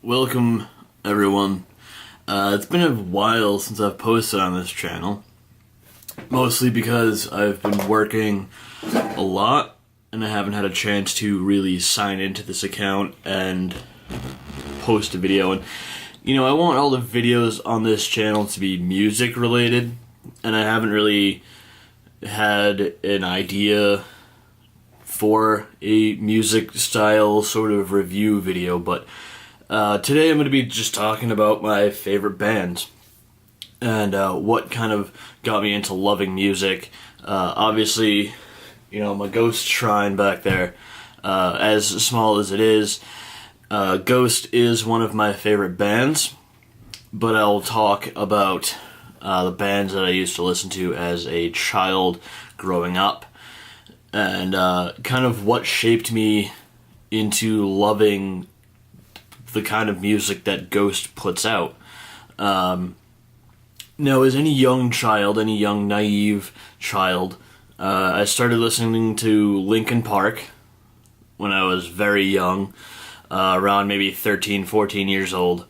Welcome, everyone. It's been a while since I've posted on this channel, mostly because I've been working a lot and I haven't had a chance to really sign into this account and post a video. And I want all the videos on this channel to be music related, and I haven't really had an idea for a music style sort of review video, but today I'm going to be just talking about my favorite bands and what kind of got me into loving music. Obviously, my Ghost shrine back there, as small as it is, Ghost is one of my favorite bands, but I'll talk about the bands that I used to listen to as a child growing up, and kind of what shaped me into loving the kind of music that Ghost puts out. Now, as any young child, any young naive child, I started listening to Linkin Park when I was very young, around maybe 13, 14 years old,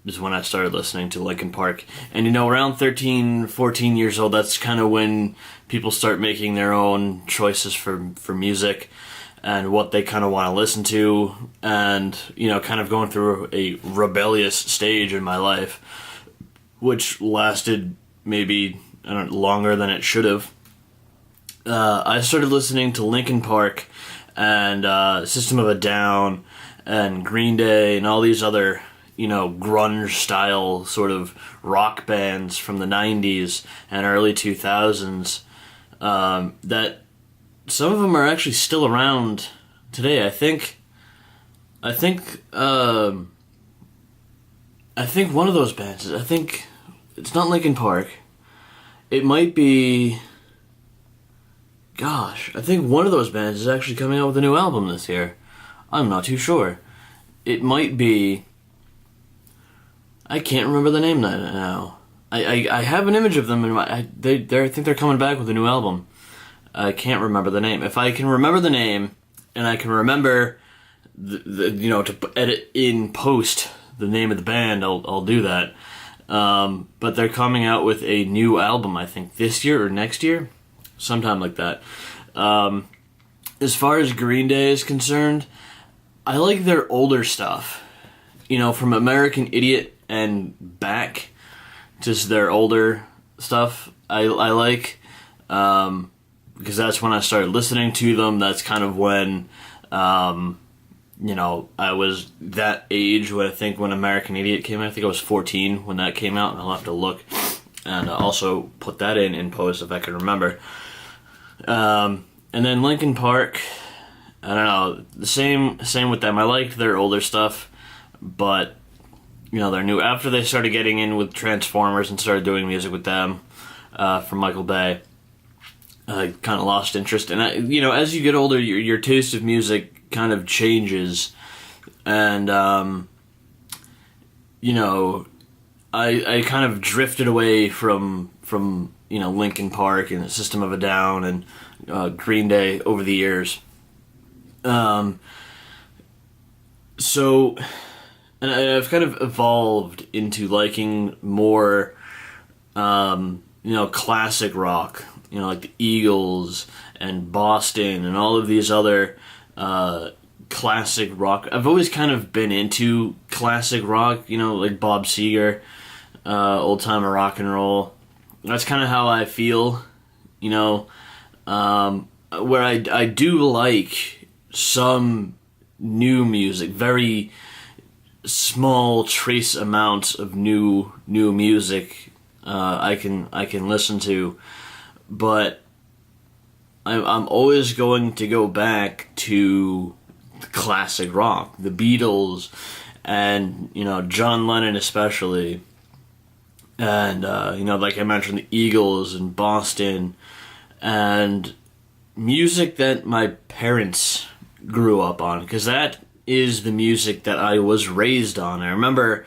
is when I started listening to Linkin Park. And around 13, 14 years old, that's kind of when people start making their own choices for music and what they kind of want to listen to, and kind of going through a rebellious stage in my life, which lasted maybe longer than it should have. I started listening to Linkin Park and System of a Down and Green Day and all these other grunge style sort of rock bands from the 90s and early 2000s that some of them are actually still around today. I think one of those bands, I think it's not Linkin Park. It might be, I think one of those bands is actually coming out with a new album this year. I'm not too sure. It might be, I can't remember the name now. I have an image of them in my, I think they're coming back with a new album. I can't remember the name. If I can remember the name, and I can remember to edit in post the name of the band, I'll do that. But they're coming out with a new album, I think this year or next year, sometime like that. As far as Green Day is concerned, I like their older stuff. From American Idiot and back, just their older stuff. I like. Because that's when I started listening to them. That's kind of when, I was that age when American Idiot came out. I think I was 14 when that came out, and I'll have to look and also put that in post if I can remember. And then Linkin Park, I don't know, the same with them. I liked their older stuff, but they're new. After they started getting in with Transformers and started doing music with them, from Michael Bay, I kind of lost interest. And as you get older, your taste of music kind of changes, and I kind of drifted away from Linkin Park and System of a Down and Green Day over the years. So, and I've kind of evolved into liking more, classic rock. Like the Eagles and Boston and all of these other classic rock. I've always kind of been into classic rock, like Bob Seger, old time rock and roll. That's kind of how I feel, where I do like some new music, very small trace amounts of new music I can listen to. But I'm always going to go back to classic rock, the Beatles, and John Lennon especially, and like I mentioned, the Eagles and Boston, and music that my parents grew up on, because that is the music that I was raised on. I remember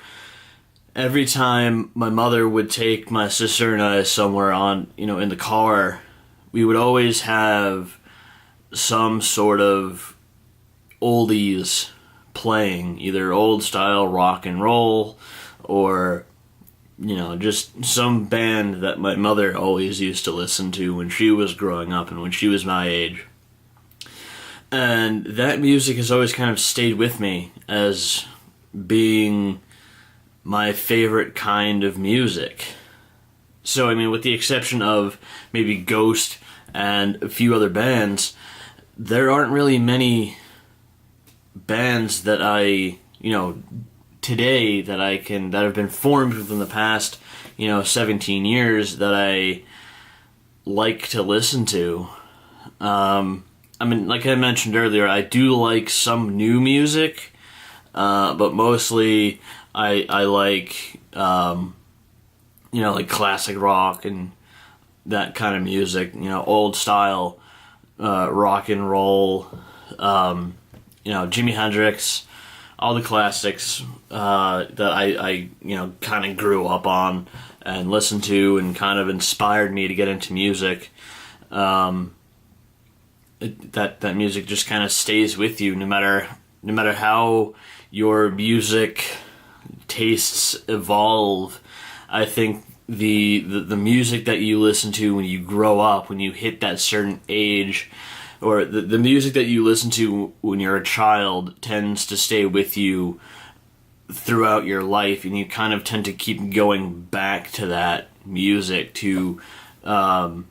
every time my mother would take my sister and I somewhere in the car, we would always have some sort of oldies playing, either old style rock and roll or, you know, just some band that my mother always used to listen to when she was growing up and when she was my age. And that music has always kind of stayed with me as being my favorite kind of music. So, I mean, with the exception of maybe Ghost and a few other bands, there aren't really many bands that I, you know, today that have been formed within the past, you know, 17 years that I like to listen to. I mean, like I mentioned earlier, I do like some new music, but mostly I like, you know, like classic rock and that kind of music, you know, old style rock and roll, you know, Jimi Hendrix, all the classics that I you know, kind of grew up on and listened to and kind of inspired me to get into music. That music just kind of stays with you no matter how your music tastes evolve. I think the music that you listen to when you grow up, when you hit that certain age, or the music that you listen to when you're a child tends to stay with you throughout your life, and you kind of tend to keep going back to that music to, I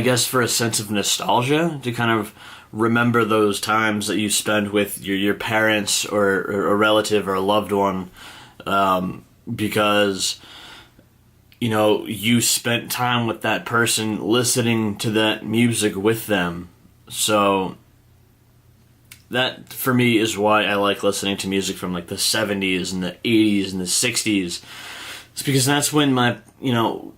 guess, for a sense of nostalgia, to kind of remember those times that you spent with your parents or a relative or a loved one, because, you know, you spent time with that person listening to that music with them. So that, for me, is why I like listening to music from like the 70s and the 80s and the 60s. It's because that's when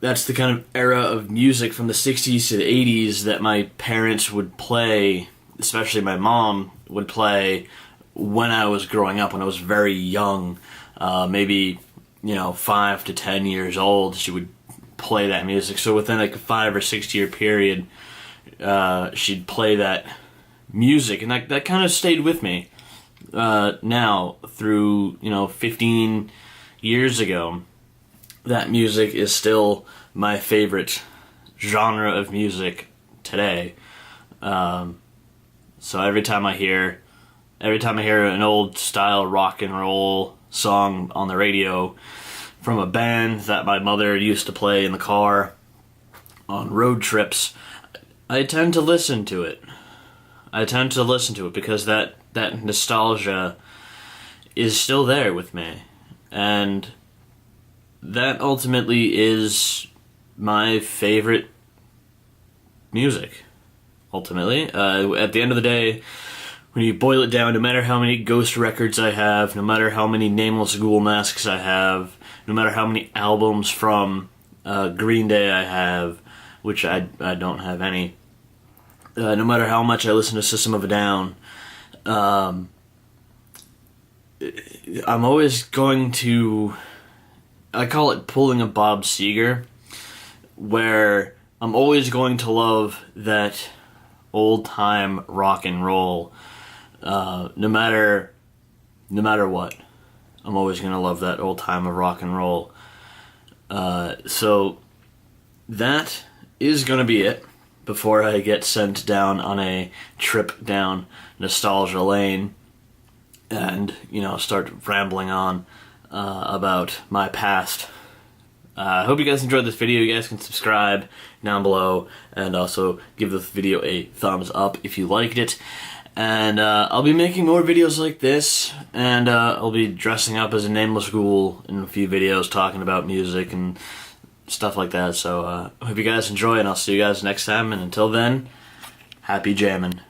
that's the kind of era of music from the 60s to the 80s that my parents would play, especially my mom would play when I was growing up, when I was very young, maybe, you know, 5 to 10 years old. She would play that music. So within like a 5 or 6 year period, she'd play that music, and that kind of stayed with me. Now, through, you know, 15 years ago, that music is still my favorite genre of music today. So every time I hear an old style rock and roll song on the radio from a band that my mother used to play in the car on road trips, I tend to listen to it. Because that nostalgia is still there with me. And that ultimately is my favorite music. Ultimately. At the end of the day, when you boil it down, no matter how many Ghost records I have, no matter how many Nameless Ghoul masks I have, no matter how many albums from Green Day I have, which I don't have any, no matter how much I listen to System of a Down, I'm always going to, I call it pulling a Bob Seger, where I'm always going to love that old-time rock and roll, no matter what. I'm always going to love that old time of rock and roll. So that is going to be it before I get sent down on a trip down nostalgia lane and, you know, start rambling on about my past. I hope you guys enjoyed this video. You guys can subscribe down below and also give this video a thumbs up if you liked it. And I'll be making more videos like this, and I'll be dressing up as a Nameless Ghoul in a few videos talking about music and stuff like that. So I hope you guys enjoy, and I'll see you guys next time. And until then, happy jamming.